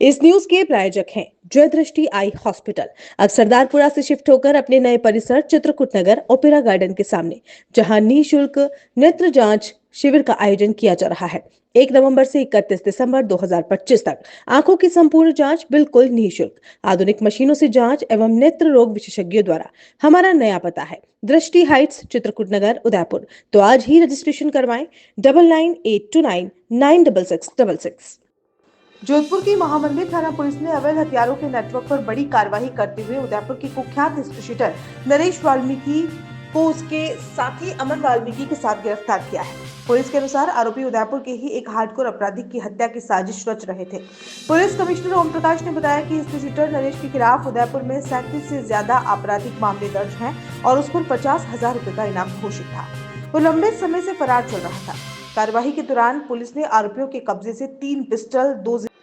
इस न्यूज के प्रायोजक हैं जय दृष्टि आई हॉस्पिटल। अब सरदारपुरा से शिफ्ट होकर अपने नए परिसर चित्रकूट नगर ओपेरा गार्डन के सामने, जहां निःशुल्क नेत्र जांच शिविर का आयोजन किया जा रहा है। 1 नवंबर से 31 दिसंबर 2025 तक आंखों की संपूर्ण जांच बिल्कुल निःशुल्क, आधुनिक मशीनों से जांच एवं नेत्र रोग विशेषज्ञों द्वारा। हमारा नया पता है दृष्टि हाइट्स, चित्रकूट नगर, उदयपुर। तो आज ही रजिस्ट्रेशन करवाएं 9982299666। जोधपुर की महामंदिर थाना पुलिस ने अवैध हथियारों के नेटवर्क पर बड़ी कार्रवाई करते हुए उदयपुर के कुख्यात हिस्ट्री शीटर नरेश वाल्मीकि को उसके साथी अमन वाल्मीकि के साथ गिरफ्तार किया है। पुलिस के अनुसार आरोपी उदयपुर के ही एक हार्डकोर अपराधी की हत्या की साजिश रच रहे थे। पुलिस कमिश्नर ओम प्रकाश ने बताया कि हिस्ट्री शीटर नरेश के खिलाफ उदयपुर में 37 से ज्यादा आपराधिक मामले दर्ज हैं और उस पर 50,000 रुपए का इनाम घोषित था। वो लंबे समय से फरार चल रहा था। कार्यवाही के दौरान पुलिस ने आरोपियों के कब्जे से 3 पिस्टल,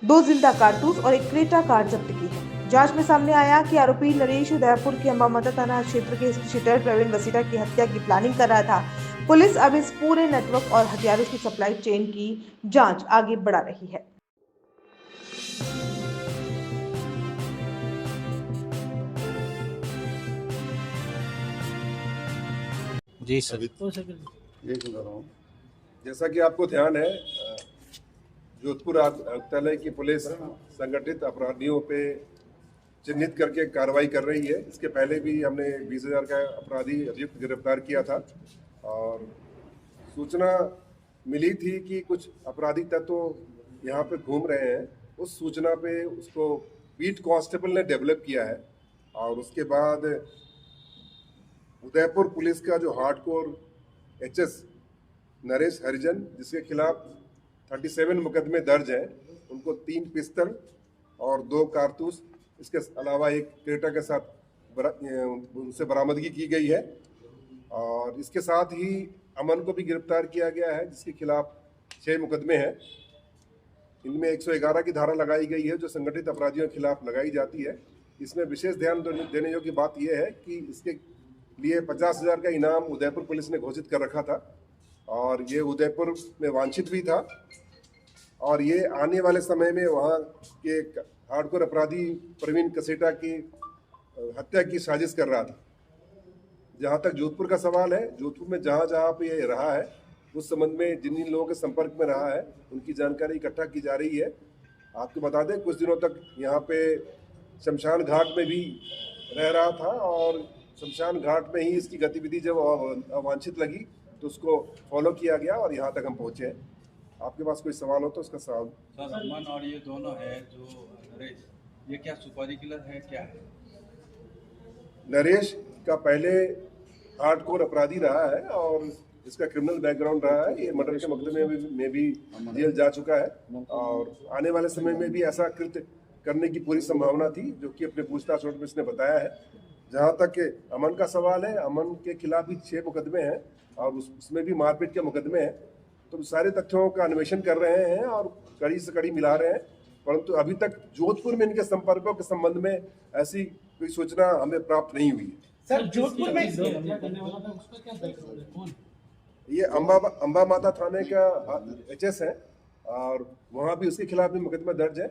दो जिंदा कारतूस और एक क्रेटा कार जब्त की है। जांच में सामने आया कि आरोपी नरेश उदयपुर के अंबामाता थाना क्षेत्र के शीटर प्रवीण वसीटा की हत्या की प्लानिंग कर रहा था। पुलिस अब इस पूरे नेटवर्क और हथियारों की सप्लाई चेन की जांच आगे बढ़ा रही है। जी सर। ये सुन रहा हूँ। जैसा कि आपको ध्यान है, जोधपुर आयुक्तालय की पुलिस संगठित अपराधियों पे चिन्हित करके कार्रवाई कर रही है। इसके पहले भी हमने 20,000 का अपराधी अभियुक्त गिरफ्तार किया था और सूचना मिली थी कि कुछ आपराधिक तत्व यहाँ पे घूम रहे हैं। उस सूचना पे उसको बीट कांस्टेबल ने डेवलप किया है और उसके बाद उदयपुर पुलिस का जो हार्डकोर एचएस नरेश हरिजन, जिसके खिलाफ 37 मुकदमे दर्ज हैं, उनको 3 पिस्तल और 2 कारतूस, इसके अलावा एक क्रेटा के साथ उनसे बरामदगी की गई है। और इसके साथ ही अमन को भी गिरफ्तार किया गया है, जिसके खिलाफ 6 मुकदमे हैं। इनमें 111 की धारा लगाई गई है जो संगठित अपराधियों के खिलाफ लगाई जाती है। इसमें विशेष ध्यान देने योग्य बात यह है कि इसके लिए 50,000 का इनाम उदयपुर पुलिस ने घोषित कर रखा था और ये उदयपुर में वांछित भी था और ये आने वाले समय में वहाँ के हार्डकोर अपराधी प्रवीण कसेटा की हत्या की साजिश कर रहा था। जहाँ तक जोधपुर का सवाल है, जोधपुर में जहाँ जहाँ पे ये रहा है उस संबंध में जिन जिन लोगों के संपर्क में रहा है उनकी जानकारी इकट्ठा की जा रही है। आपको बता दें, कुछ दिनों तक यहाँ पे शमशान घाट में भी रह रहा था और शमशान घाट में ही इसकी गतिविधि जब अवांछित लगी तो उसको फॉलो किया गया और यहाँ तक हम पहुँचे हैं। आपके पास कोई सवाल हो तो उसका सवाल। सर, अमन और ये दोनों है जो नरेश, ये क्या सुपारी किलर है, क्या है? नरेश का पहले हार्डकोर अपराधी रहा है और इसका क्रिमिनल बैकग्राउंड रहा है। ये मर्डर के मुकदमे में भी जेल जा चुका है और आने वाले समय में भी ऐसा कृत्य करने की पूरी संभावना थी, जो कि अपने पूछताछ में इसने बताया है। जहाँ तक अमन का सवाल है, अमन के खिलाफ भी 6 मुकदमे हैं और उसमें भी मारपीट के मुकदमे हैं। तो सारे तथ्यों का अन्वेषण कर रहे हैं और कड़ी से कड़ी मिला रहे हैं, परंतु अभी तक जोधपुर में इनके संपर्कों के संबंध में ऐसी कोई सूचना हमें प्राप्त नहीं हुई है। सर, जोधपुर में ये अंबा माता थाने का एचएस है और वहाँ भी उसके खिलाफ भी मुकदमा दर्ज है।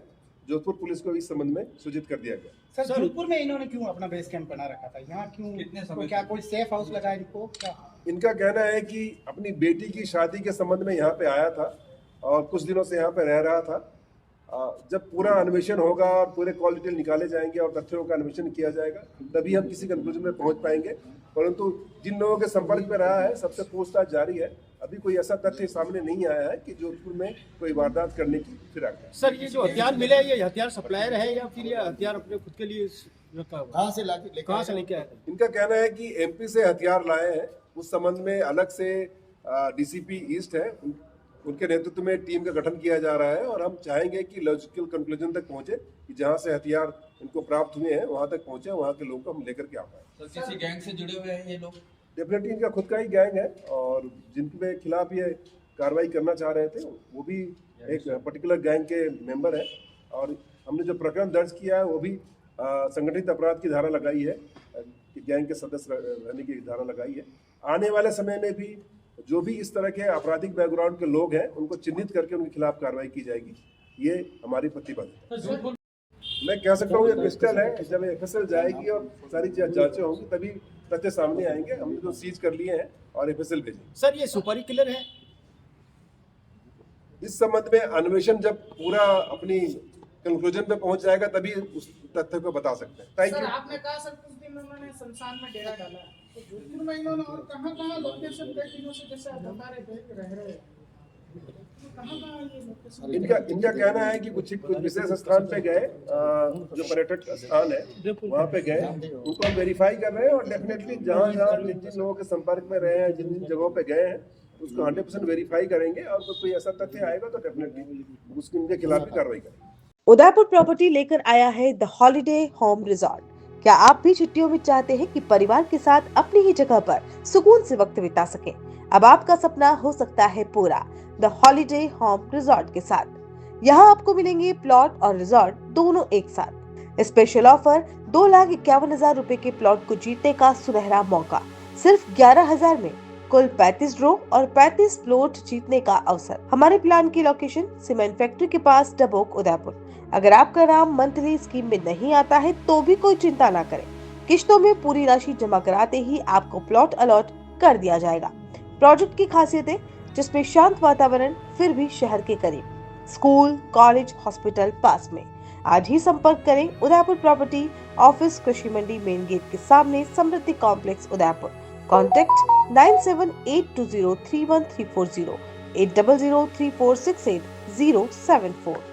जोधपुर पुलिस को इस संबंध में सूचित कर दिया गया। सर, जोधपुर में इन्होंने क्यों अपना बेस कैंप बना रखा था? यहाँ क्यों? कितने समय क्या कोई सेफ हाउस लगाया इनको? क्या इनका कहना है कि अपनी बेटी की शादी के संबंध में यहाँ पे आया था और कुछ दिनों से यहाँ पे रह रहा था। जब पूरा अन्वेषण होगा और पूरे कॉल डिटेल निकाले जाएंगे और तथ्यों का अन्वेषण किया जाएगा, तभी हम किसी कंक्लूजन में पहुंच पाएंगे। परंतु जिन लोगों के संपर्क में रहा है सबसे पूछताछ जारी है। अभी कोई ऐसा तथ्य सामने नहीं आया है कि जोधपुर में कोई वारदात करने की फिराक है। सर, ये जो हथियार मिले, ये हथियार सप्लायर है या फिर ये हथियार अपने खुद के लिए रखा हुआ? कहाँ से लेके आए थे? इनका कहना है कि एमपी से हथियार लाए हैं। उस संबंध में अलग से डीसीपी ईस्ट है, उनके नेतृत्व में टीम का गठन किया जा रहा है और हम चाहेंगे कि लॉजिकल कंक्लूजन तक पहुंचे कि जहां से हथियार इनको प्राप्त हुए हैं वहां तक पहुंचे, वहां के लोगों को हम लेकर के आ पाए। सर, किसी गैंग से जुड़े हुए हैं ये लोग? डेफिनेटली इनका खुद का ही गैंग है और जिनके खिलाफ ये कार्रवाई करना चाह रहे थे वो भी एक पर्टिकुलर गैंग के मेंबर है और हमने जो प्रकरण दर्ज किया है वो भी संगठित अपराध की धारा लगाई है, गैंग के सदस्य रहने की धारा लगाई है। आने वाले समय में भी जो भी इस तरह के आपराधिक बैकग्राउंड के लोग हैं उनको चिन्हित करके उनके खिलाफ कार्रवाई की जाएगी। ये हमारी प्रतिबद्धता है। मैं कह सकता हूँ ये पिस्टल है, जब एफएसएल जाएगी और सारी जांचें होंगी तभी तथ्य सामने आएंगे। हमने तो सीज कर लिए हैं और एफएसएल भेजेंगे। सर ये सुपारी किलर है? इस संबंध में अन्वेषण जब पूरा अपनी कंक्लूजन पे पहुंच जाएगा तभी उस तथ्य को बता सकते हैं। Thank sir you. आपने कहा सर कुछ दिन उन्होंने शमशान में डेरा डाला है, तो जोधपुर में इन्होंने और कहाँ लोकेशन कई दिनों से जैसे आप बता रहे थे रह रहे हैं, तो कहाँ ये लोकेशन? इनका कहना है कि कुछ विशेष स्थान पे गए, जो पर्यटक स्थान है वहाँ पे गए, उनको हम वेरीफाई कर रहे हैं और डेफिनेटली जहाँ जिन जिन लोगों के संपर्क में रहे हैं, जिन जिन जगहों पे गए हैं उसको 100% वेरीफाई करेंगे और कोई ऐसा तथ्य आएगा तो डेफिनेटली उसके उनके खिलाफ भी कार्रवाई करेंगे। उदयपुर प्रॉपर्टी लेकर आया है द हॉलिडे होम रिजॉर्ट। क्या आप भी छुट्टियों में चाहते हैं कि परिवार के साथ अपनी ही जगह पर सुकून से वक्त बिता सकें? अब आपका सपना हो सकता है पूरा द हॉलिडे होम रिजॉर्ट के साथ। यहाँ आपको मिलेंगे प्लॉट और रिजॉर्ट दोनों एक साथ। स्पेशल ऑफर 2,51,000 रुपए के प्लॉट को जीतने का सुनहरा मौका। सिर्फ 11,000 में कुल 35 ड्रॉ और 35 प्लॉट जीतने का अवसर। हमारे प्लान की लोकेशन सीमेंट फैक्ट्री के पास डबोक, उदयपुर। अगर आपका नाम मंथली स्कीम में नहीं आता है तो भी कोई चिंता ना करें, किश्तों में पूरी राशि जमा कराते ही आपको प्लॉट अलॉट कर दिया जाएगा। प्रोजेक्ट की खासियतें, जिसमें शांत वातावरण फिर भी शहर के करीब, स्कूल, कॉलेज, हॉस्पिटल पास में। आज ही संपर्क करें उदयपुर प्रॉपर्टी ऑफिस, कृषि मंडी मेन गेट के सामने, समृद्धि कॉम्प्लेक्स, उदयपुर। कॉन्टैक्ट 9782031340 8003468074।